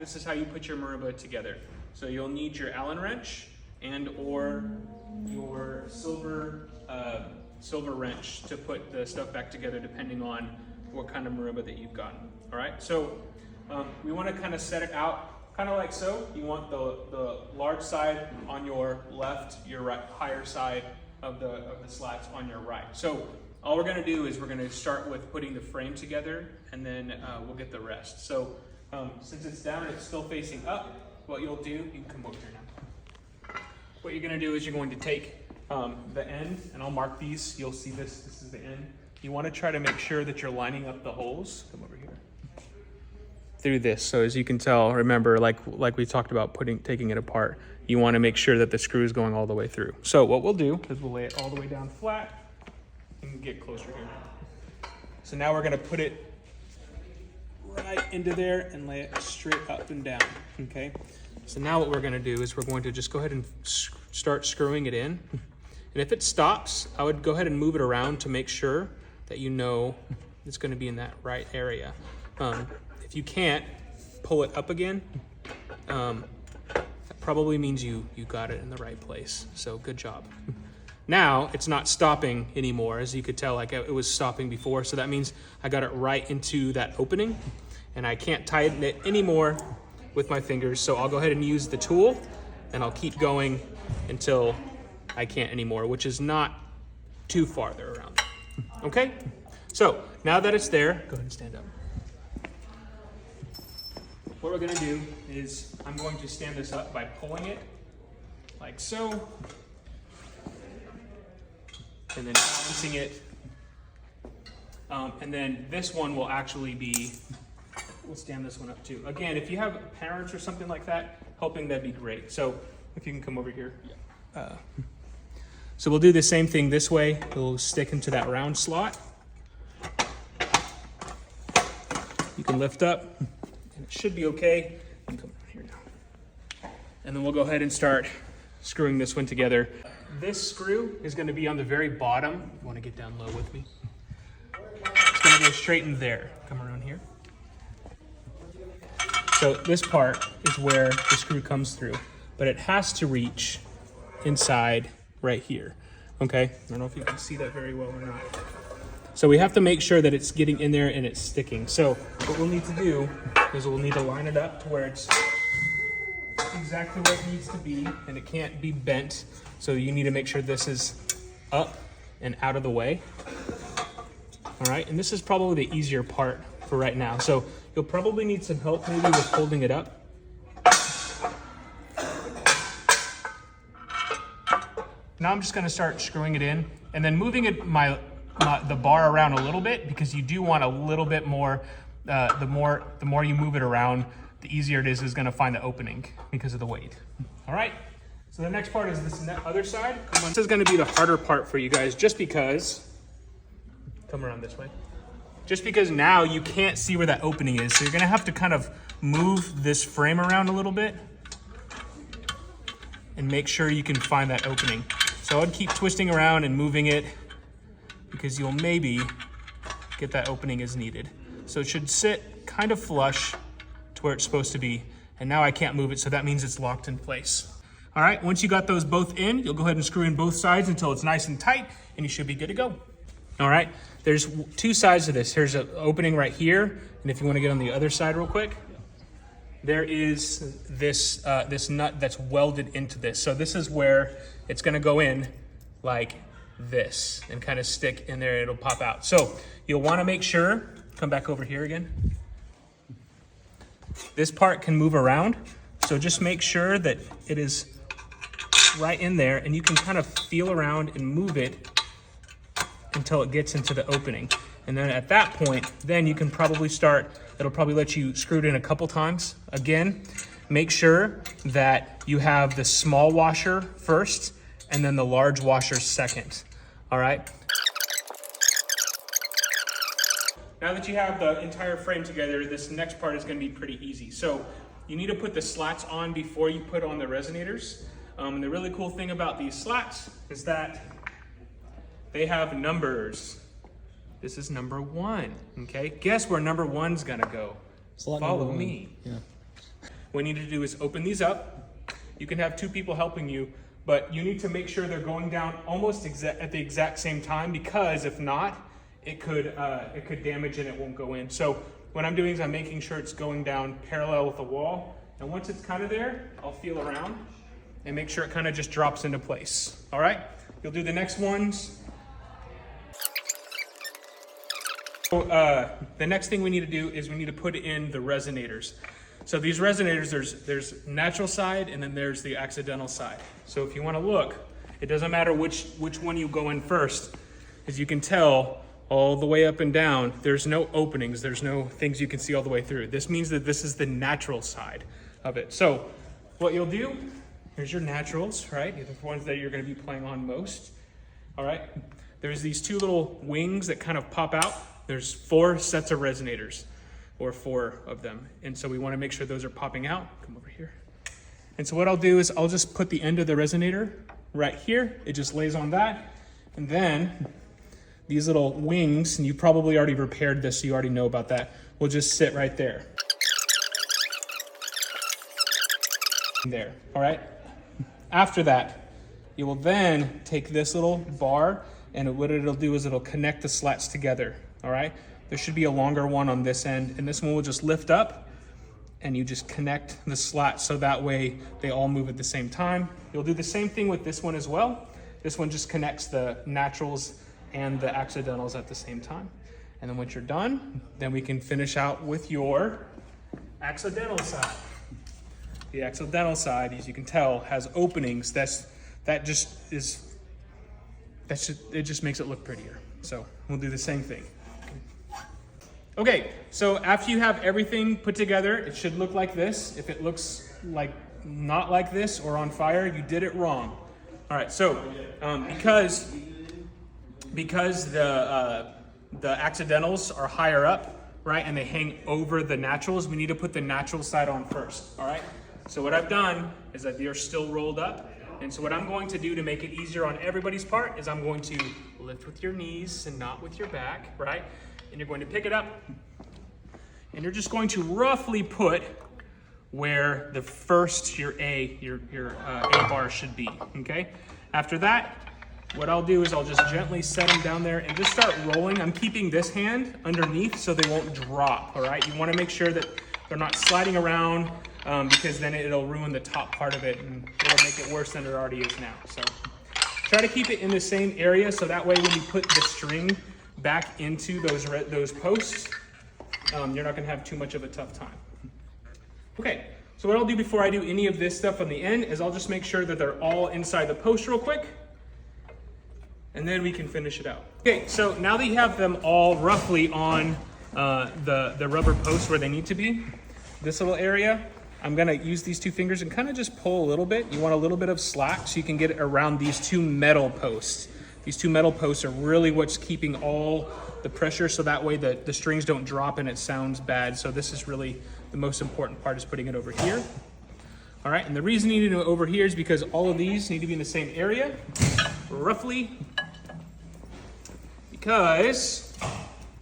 This is how you put your marimba together. So you'll need your Allen wrench and or your silver wrench to put the stuff back together depending on what kind of marimba that you've gotten. All right, so we want to kind of set it out kind of like so. You want the large side on your left, your right, higher side of the slats on your right. So all we're going to do is we're going to start with putting the frame together, and then we'll get the rest. So since it's down and it's still facing up, what you'll do, you can come over here now. What you're going to do is you're going to take the end, and I'll mark these. You'll see this is the end. You want to try to make sure that you're lining up the holes. Come over here. Through this. So as you can tell, remember, like we talked about taking it apart, you want to make sure that the screw is going all the way through. So what we'll do is we'll lay it all the way down flat and get closer here. So now we're going to put it right into there and lay it straight up and down. Okay. So now what we're going to do is we're going to just go ahead and start screwing it in. And if it stops, I would go ahead and move it around to make sure that you know it's going to be in that right area. If you can't, pull it up again. That probably means you got it in the right place. So good job. Now it's not stopping anymore, as you could tell, like it was stopping before. So that means I got it right into that opening, and I can't tighten it anymore with my fingers. So I'll go ahead and use the tool, and I'll keep going until I can't anymore, which is not too farther around. Okay? So now that it's there, go ahead and stand up. What we're gonna do is I'm going to stand this up by pulling it like so, and then balancing it. And then this one will actually be, we'll stand this one up too. Again, if you have parents or something like that helping, that'd be great. So if you can come over here. So we'll do the same thing this way. We'll stick into that round slot. You can lift up, and it should be okay. You can come here now. And then we'll go ahead and start screwing this one together. This screw is going to be on the very bottom. You want to get down low with me? It's going to go straight in there. Come around here. So this part is where the screw comes through, but it has to reach inside right here. Okay, I don't know if you can see that very well or not. So we have to make sure that it's getting in there and it's sticking. So what we'll need to do is we'll need to line it up to where it's exactly where it needs to be, and it can't be bent. So you need to make sure this is up and out of the way. All right, and this is probably the easier part for right now. So you'll probably need some help maybe with holding it up. Now I'm just going to start screwing it in, and then moving it the bar around a little bit, because you do want a little bit more. The more you move it around, the easier it is going to find the opening because of the weight. All right. So the next part is this other side. This is going to be the harder part for you guys, just because. Come around this way. Just because now you can't see where that opening is, so you're going to have to kind of move this frame around a little bit and make sure you can find that opening. So I'd keep twisting around and moving it, because you'll maybe get that opening as needed. So it should sit kind of flush to where it's supposed to be. And now I can't move it, so that means it's locked in place. All right, once you got those both in, you'll go ahead and screw in both sides until it's nice and tight, and you should be good to go. All right, there's two sides to this. There's an opening right here, and if you want to get on the other side real quick, there is this this nut that's welded into this. So this is where it's going to go in like this and kind of stick in there. It'll pop out. So you'll want to make sure, come back over here again. This part can move around. So just make sure that it is right in there, and you can kind of feel around and move it until it gets into the opening. And then at that point, then you can probably start, it'll probably let you screw it in a couple times. Again, make sure that you have the small washer first and then the large washer second. All right. Now that you have the entire frame together, this next part is going to be pretty easy. So you need to put the slats on before you put on the resonators. And the really cool thing about these slats is that they have numbers. This is number 1, okay? Guess where number 1's gonna go? Follow me. Yeah. what you need to do is open these up. You can have 2 people helping you, but you need to make sure they're going down almost at the exact same time, because if not, it could damage and it won't go in. So what I'm doing is I'm making sure it's going down parallel with the wall. And once it's kind of there, I'll feel around and make sure it kind of just drops into place. All right? You'll do the next ones. So, the next thing we need to do is we need to put in the resonators. So these resonators, there's natural side and then there's the accidental side. So if you want to look, it doesn't matter which one you go in first. As you can tell, all the way up and down, there's no openings, there's no things you can see all the way through. This means that this is the natural side of it. So what you'll do, here's your naturals, right? The ones that you're going to be playing on most. All right. There's these 2 little wings that kind of pop out. There's 4 sets of resonators, or 4 of them. And so we want to make sure those are popping out. Come over here. And so what I'll do is I'll just put the end of the resonator right here. It just lays on that. And then these little wings, and you probably already repaired this, so you already know about that, will just sit right there. There, all right? After that, you will then take this little bar, and what it'll do is it'll connect the slats together, all right? There should be a longer one on this end, and this one will just lift up, and you just connect the slats so that way they all move at the same time. You'll do the same thing with this one as well. This one just connects the naturals and the accidentals at the same time. And then once you're done, then we can finish out with your accidental side. The accidental side, as you can tell, has openings. It just makes it look prettier. So we'll do the same thing. Okay, so after you have everything put together, it should look like this. If it looks like not like this or on fire, you did it wrong. All right, so because the accidentals are higher up, right, and they hang over the naturals, we need to put the natural side on first, all right? So what I've done is that they are still rolled up, and so what I'm going to do to make it easier on everybody's part is I'm going to lift with your knees and not with your back, right? And you're going to pick it up, and you're just going to roughly put where the first, your A bar should be, okay? After that, what I'll do is I'll just gently set them down there and just start rolling. I'm keeping this hand underneath so they won't drop, all right? You wanna make sure that they're not sliding around because then it'll ruin the top part of it and it'll make it worse than it already is now. So try to keep it in the same area so that way when you put the string back into those posts, you're not gonna have too much of a tough time. Okay, so what I'll do before I do any of this stuff on the end is I'll just make sure that they're all inside the post real quick, and then we can finish it out. Okay, so now that you have them all roughly on the rubber posts where they need to be, this little area, I'm gonna use these 2 fingers and kind of just pull a little bit. You want a little bit of slack so you can get it around these 2 metal posts. These 2 metal posts are really what's keeping all the pressure so that way the strings don't drop and it sounds bad. So this is really the most important part, is putting it over here. All right, and the reason you need it over here is because all of these need to be in the same area, roughly, because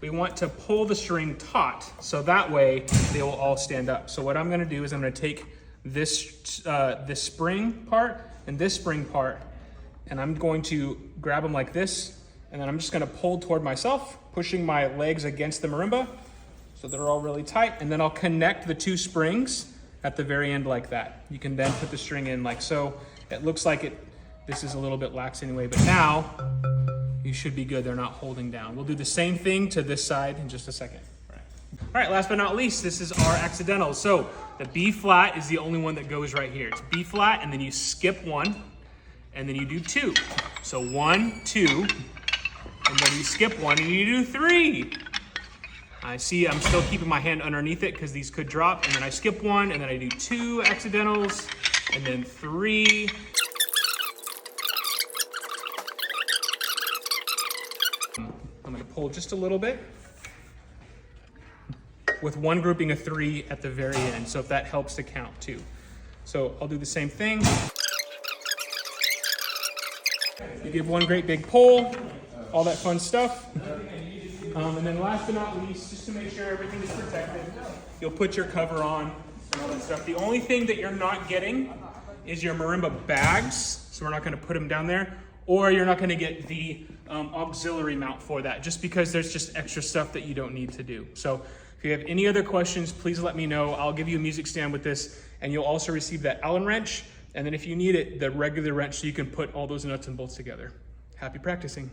we want to pull the string taut so that way they will all stand up. So what I'm gonna do is I'm gonna take this spring part and this spring part, and I'm going to grab them like this, and then I'm just gonna pull toward myself, pushing my legs against the marimba so they're all really tight, and then I'll connect the 2 springs at the very end like that. You can then put the string in like so. It looks like this is a little bit lax anyway, but now you should be good. They're not holding down. We'll do the same thing to this side in just a second. All right, last but not least, this is our accidental. So the B flat is the only one that goes right here. It's B flat, and then you skip 1, and then you do 2. So 1, 2, and then you skip 1, and you do 3. I see I'm still keeping my hand underneath it because these could drop, and then I skip 1, and then I do 2 accidentals, and then 3. I'm gonna pull just a little bit with 1 grouping of 3 at the very end. So if that helps to count too. So I'll do the same thing. You give 1 great big pull, all that fun stuff. And then last but not least, just to make sure everything is protected, you'll put your cover on and all that stuff. The only thing that you're not getting is your marimba bags, so we're not going to put them down there, or you're not going to get the auxiliary mount for that, just because there's just extra stuff that you don't need to do. So if you have any other questions, please let me know. I'll give you a music stand with this, and you'll also receive that Allen wrench, and then if you need it, the regular wrench so you can put all those nuts and bolts together. Happy practicing.